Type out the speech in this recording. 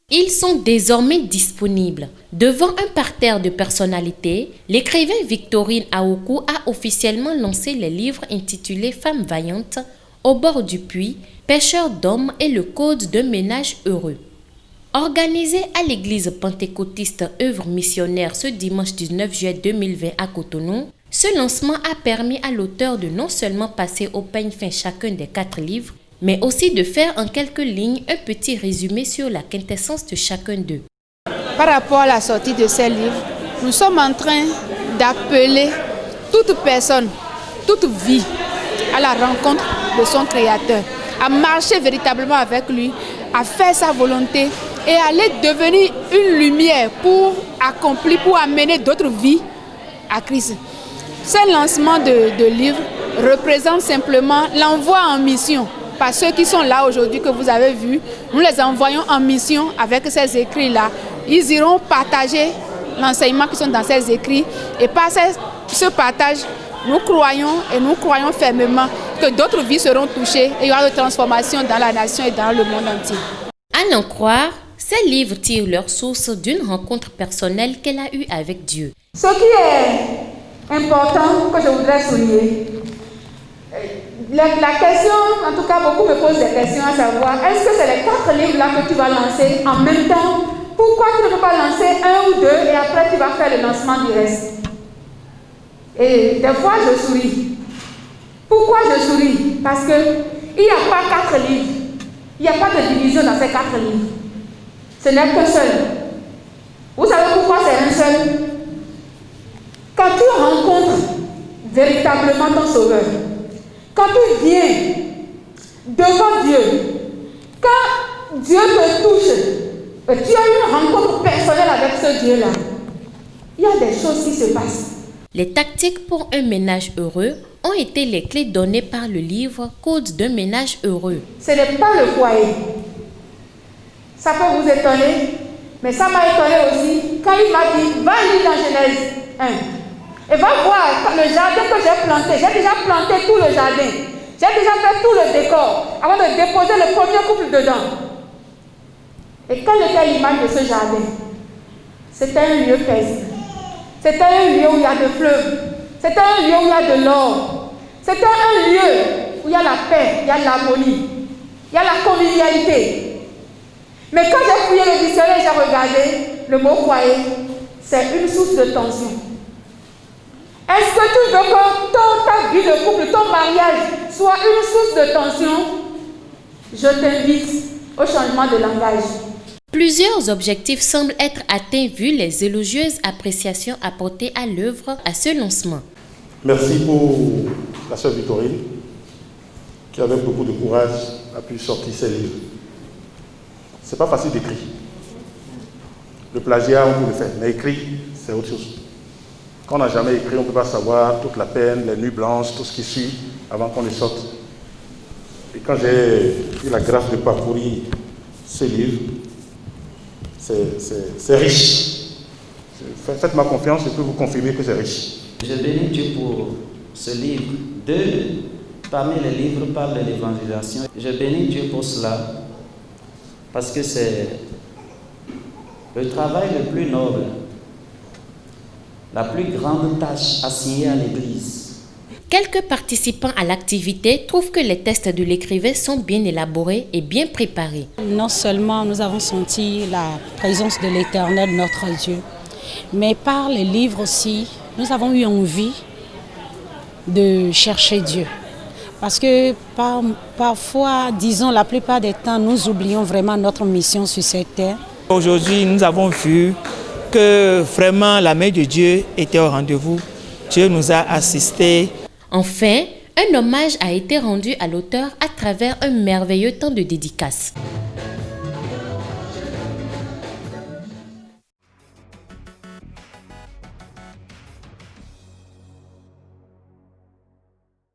Ils sont désormais disponibles. Devant un parterre de personnalités, l'écrivain Victorine Aoukou a officiellement lancé les livres intitulés Femmes vaillantes, Au bord du puits, Pêcheurs d'hommes et le code d'un ménage heureux. Organisé à l'église pentecôtiste œuvre missionnaire ce dimanche 19 juillet 2020 à Cotonou, ce lancement a permis à l'auteur de non seulement passer au peigne fin chacun des 4 livres, mais aussi de faire en quelques lignes un petit résumé sur la quintessence de chacun d'eux. Par rapport à la sortie de ces livres, nous sommes en train d'appeler toute personne, toute vie à la rencontre de son Créateur, à marcher véritablement avec lui, à faire sa volonté et à aller devenir une lumière pour accomplir, pour amener d'autres vies à Christ. Ce lancement de livres représente simplement l'envoi en mission. Par ceux qui sont là aujourd'hui que vous avez vus, nous les envoyons en mission avec ces écrits-là. Ils iront partager l'enseignement qui sont dans ces écrits. Et par ce partage, nous croyons fermement que d'autres vies seront touchées et il y aura de transformations dans la nation et dans le monde entier. À n'en croire, ces livres tirent leur source d'une rencontre personnelle qu'elle a eue avec Dieu. Ce qui est important que je voudrais souligner, la question, en tout cas beaucoup me posent des questions à savoir, est-ce que c'est les 4 livres-là que tu vas lancer en même temps? Pourquoi tu ne peux pas lancer 1 ou 2 et après tu vas faire le lancement du reste? Et des fois je souris. Pourquoi je souris? Parce qu'il n'y a pas 4 livres. Il n'y a pas de division dans ces 4 livres. Ce n'est qu'un seul. Vous savez pourquoi c'est un seul? Quand tu rencontres véritablement ton Sauveur, quand tu viens devant Dieu, quand Dieu te touche, et tu as une rencontre personnelle avec ce Dieu-là, il y a des choses qui se passent. Les tactiques pour un ménage heureux ont été les clés données par le livre Code d'un ménage heureux. Ce n'est pas le foyer. Ça peut vous étonner, mais ça m'a étonné aussi quand il m'a dit, va lire dans Genèse 1. Et va voir le jardin que j'ai planté. J'ai déjà planté tout le jardin. J'ai déjà fait tout le décor avant de déposer le premier couple dedans. Et quelle était l'image de ce jardin? C'était un lieu paisible. C'était un lieu où il y a des fleuves. C'était un lieu où il y a de l'or. C'était un lieu où il y a la paix, il y a l'harmonie, il y a la convivialité. Mais quand j'ai fouillé le dictionnaire et j'ai regardé le mot foyer, c'est une source de tension. Est-ce que tu veux que ta vie de couple, ton mariage, soit une source de tension? Je t'invite au changement de langage. Plusieurs objectifs semblent être atteints vu les élogieuses appréciations apportées à l'œuvre à ce lancement. Merci pour la sœur Victorine, qui avec beaucoup de courage a pu sortir ses livres. C'est pas facile d'écrire. Le plagiat, on peut le faire, mais écrire, c'est autre chose. Quand on n'a jamais écrit, on ne peut pas savoir toute la peine, les nuits blanches, tout ce qui suit avant qu'on les sorte. Et quand j'ai eu la grâce de parcourir ces livres, c'est riche. Faites-moi confiance, je peux vous confirmer que c'est riche. Je bénis Dieu pour ce livre. Parmi les livres parlent de l'évangélisation. Je bénis Dieu pour cela, parce que c'est le travail le plus noble, la plus grande tâche assignée à l'Église. Quelques participants à l'activité trouvent que les textes de l'écrivain sont bien élaborés et bien préparés. Non seulement nous avons senti la présence de l'Éternel, notre Dieu, mais par les livres aussi, nous avons eu envie de chercher Dieu. Parce que parfois, disons la plupart des temps, nous oublions vraiment notre mission sur cette terre. Aujourd'hui, nous avons vu que vraiment la main de Dieu était au rendez-vous. Dieu nous a assistés. Enfin, un hommage a été rendu à l'auteur à travers un merveilleux temps de dédicace.